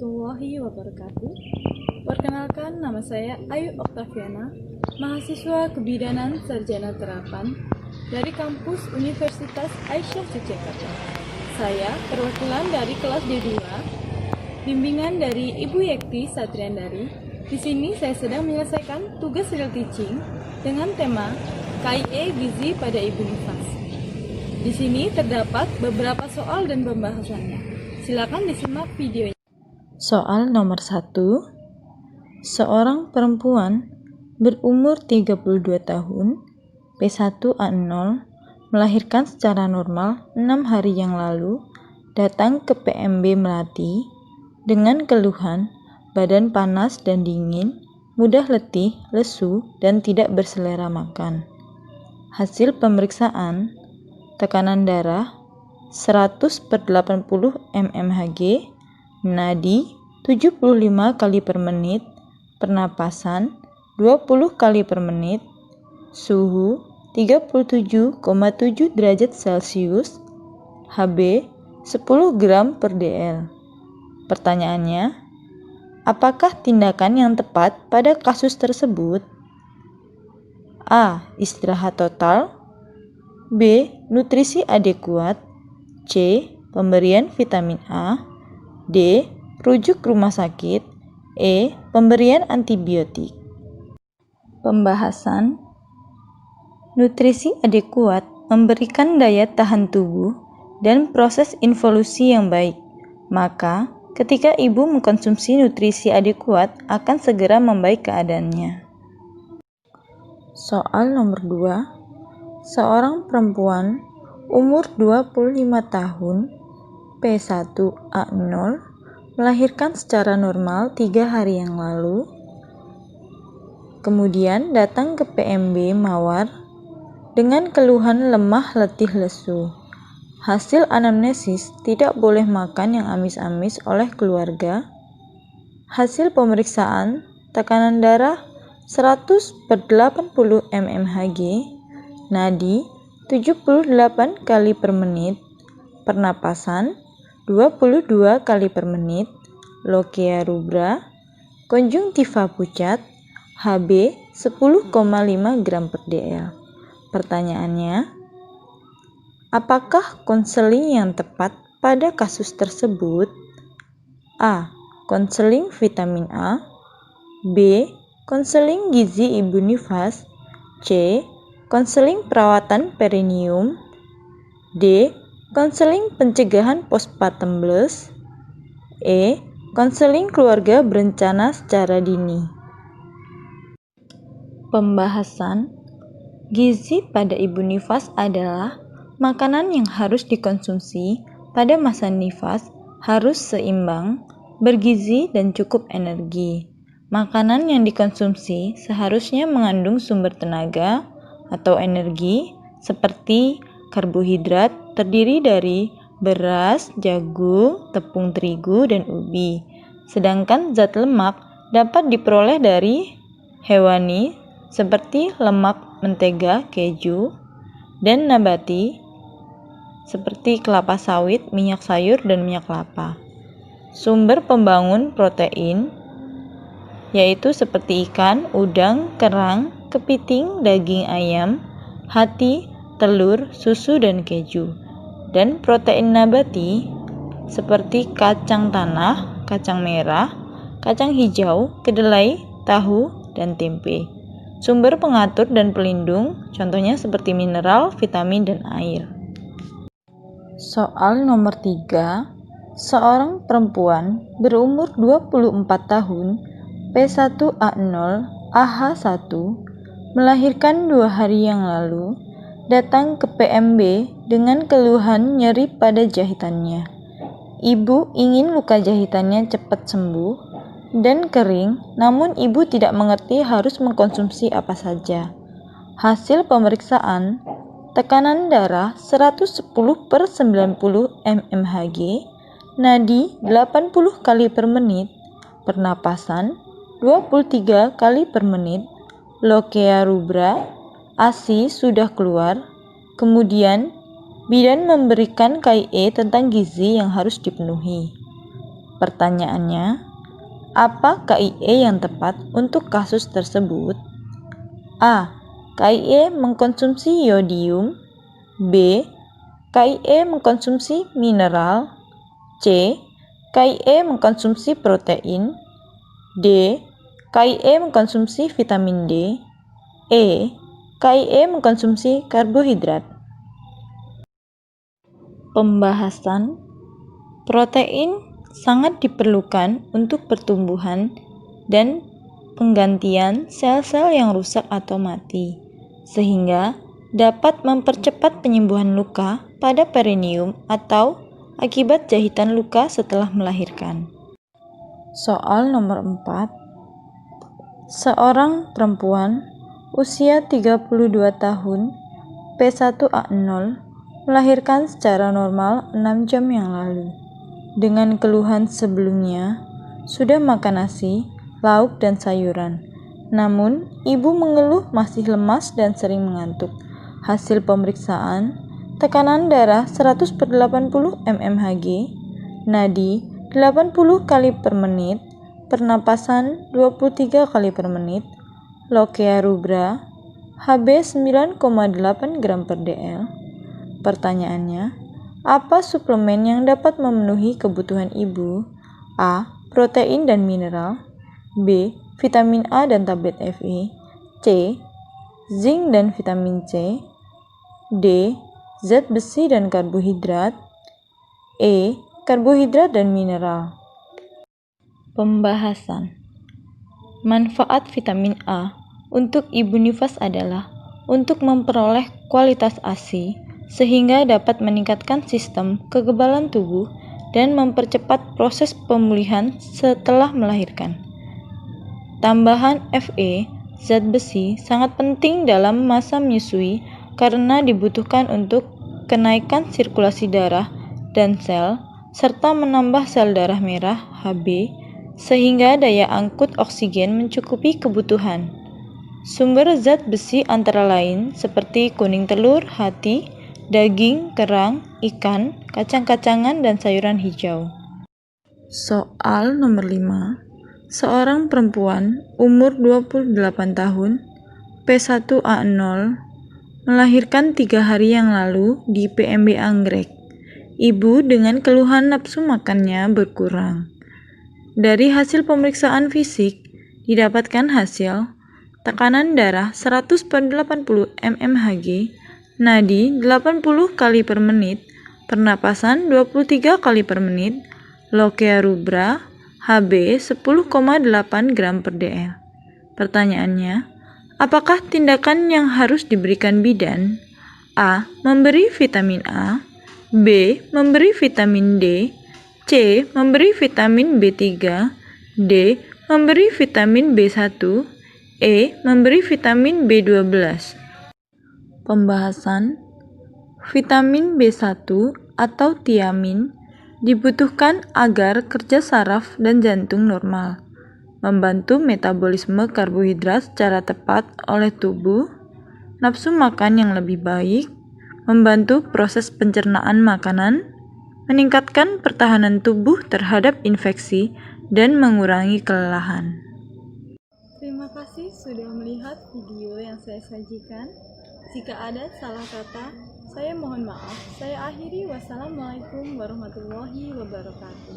warahmatullahi wabarakatuh. Perkenalkan, nama saya Ayu Oktaviana, mahasiswa Kebidanan Sarjana Terapan dari kampus Universitas Aisyah Yogyakarta. Saya perwakilan dari kelas D2, bimbingan dari Ibu Yekti Satriandari. Di sini saya sedang menyelesaikan tugas real teaching dengan tema KIE Gizi pada Ibu Nifas. Di sini terdapat beberapa soal dan pembahasannya. Silakan disimak videonya. Soal nomor 1. Seorang perempuan berumur 32 tahun, P1A0, melahirkan secara normal 6 hari yang lalu, datang ke PMB Melati dengan keluhan badan panas dan dingin, mudah letih, lesu, dan tidak berselera makan. Hasil pemeriksaan, tekanan darah 100/80 mmHg, nadi 75 kali per menit, pernapasan 20 kali per menit, suhu 37,7 derajat Celcius, Hb 10 gram per dl. Pertanyaannya, apakah tindakan yang tepat pada kasus tersebut? A. Istirahat total. B. Nutrisi adekuat. C. Pemberian vitamin A. D. Rujuk rumah sakit. E. Pemberian antibiotik. Pembahasan. Nutrisi adekuat memberikan daya tahan tubuh dan proses involusi yang baik. Maka, ketika ibu mengkonsumsi nutrisi adekuat akan segera membaik keadaannya. Soal nomor 2. Seorang perempuan umur 25 tahun, P1A0, melahirkan secara normal 3 hari yang lalu, kemudian datang ke PMB Mawar dengan keluhan lemah, letih, lesu. Hasil anamnesis tidak boleh makan yang amis-amis oleh keluarga. Hasil pemeriksaan, tekanan darah 100/80 mmHg, nadi 78 kali per menit, pernapasan 22 kali per menit, lochia rubra, konjungtiva pucat, Hb 10,5 gram per dl. Pertanyaannya, apakah konseling yang tepat pada kasus tersebut? A. Konseling vitamin A. B. Konseling gizi ibu nifas. C. Konseling perawatan perineum. D. Konseling pencegahan postpartum blues. E. Konseling keluarga berencana secara dini. Pembahasan. Gizi pada ibu nifas adalah makanan yang harus dikonsumsi pada masa nifas, harus seimbang, bergizi, dan cukup energi. Makanan yang dikonsumsi seharusnya mengandung sumber tenaga atau energi seperti karbohidrat terdiri dari beras, jagung, tepung terigu, dan ubi. Sedangkan zat lemak dapat diperoleh dari hewani seperti lemak mentega, keju, dan nabati seperti kelapa sawit, minyak sayur, dan minyak kelapa. Sumber pembangun protein yaitu seperti ikan, udang, kerang, kepiting, daging ayam, hati, telur, susu, dan keju. Dan protein nabati seperti kacang tanah, kacang merah, kacang hijau, kedelai, tahu, dan tempe. Sumber pengatur dan pelindung contohnya seperti mineral, vitamin, dan air. Soal nomor 3. Seorang perempuan berumur 24 tahun, P1A0, AH1, melahirkan 2 hari yang lalu, datang ke PMB dengan keluhan nyeri pada jahitannya. Ibu ingin luka jahitannya cepat sembuh dan kering, namun ibu tidak mengerti harus mengkonsumsi apa saja. Hasil pemeriksaan, tekanan darah 110/90 mmHg, nadi 80 kali per menit, pernapasan 23 kali per menit, lochia rubra, ASI sudah keluar. Kemudian bidan memberikan KIE tentang gizi yang harus dipenuhi. Pertanyaannya, apa KIE yang tepat untuk kasus tersebut? A. KIE mengkonsumsi yodium. B. KIE mengkonsumsi mineral. C. KIE mengkonsumsi protein. D. KIE mengkonsumsi vitamin D. E. KIE mengkonsumsi karbohidrat. Pembahasan. Protein sangat diperlukan untuk pertumbuhan dan penggantian sel-sel yang rusak atau mati, sehingga dapat mempercepat penyembuhan luka pada perineum atau akibat jahitan luka setelah melahirkan. Soal nomor 4. Seorang perempuan usia 32 tahun P1A0 melahirkan secara normal 6 jam yang lalu. Dengan keluhan sebelumnya, sudah makan nasi, lauk, dan sayuran. Namun, ibu mengeluh masih lemas dan sering mengantuk. Hasil pemeriksaan, tekanan darah 100/80 mmHg, nadi 80 kali per menit, pernapasan 23 kali per menit, lokea rubra, Hb 9,8 gram per dl. Pertanyaannya, apa suplemen yang dapat memenuhi kebutuhan ibu? A. Protein dan mineral. B. Vitamin A dan tablet Fe. C. Zinc dan vitamin C. D. Zat besi dan karbohidrat. E. Karbohidrat dan mineral. Pembahasan. Manfaat vitamin A untuk ibu nifas adalah untuk memperoleh kualitas ASI sehingga dapat meningkatkan sistem kekebalan tubuh dan mempercepat proses pemulihan setelah melahirkan. Tambahan Fe, zat besi, sangat penting dalam masa menyusui karena dibutuhkan untuk kenaikan sirkulasi darah dan sel, serta menambah sel darah merah Hb, sehingga daya angkut oksigen mencukupi kebutuhan. Sumber zat besi antara lain seperti kuning telur, hati, daging, kerang, ikan, kacang-kacangan, dan sayuran hijau. Soal nomor 5. Seorang perempuan umur 28 tahun P1A0 melahirkan 3 hari yang lalu di PMB Anggrek. Ibu dengan keluhan nafsu makannya berkurang. Dari hasil pemeriksaan fisik, didapatkan hasil tekanan darah 100/80 mmHg, nadi 80 kali per menit, pernapasan 23 kali per menit, lokea rubra, Hb 10,8 gram per dl. Pertanyaannya, apakah tindakan yang harus diberikan bidan? A. Memberi vitamin A. B. Memberi vitamin D. C. Memberi vitamin B3. D. Memberi vitamin B1. E. Memberi vitamin B12. Pembahasan. Vitamin B1 atau tiamin dibutuhkan agar kerja saraf dan jantung normal, membantu metabolisme karbohidrat secara tepat oleh tubuh, nafsu makan yang lebih baik, membantu proses pencernaan makanan, meningkatkan pertahanan tubuh terhadap infeksi, dan mengurangi kelelahan. Terima kasih sudah melihat video yang saya sajikan. Jika ada salah kata, saya mohon maaf. Saya akhiri. Wassalamualaikum warahmatullahi wabarakatuh.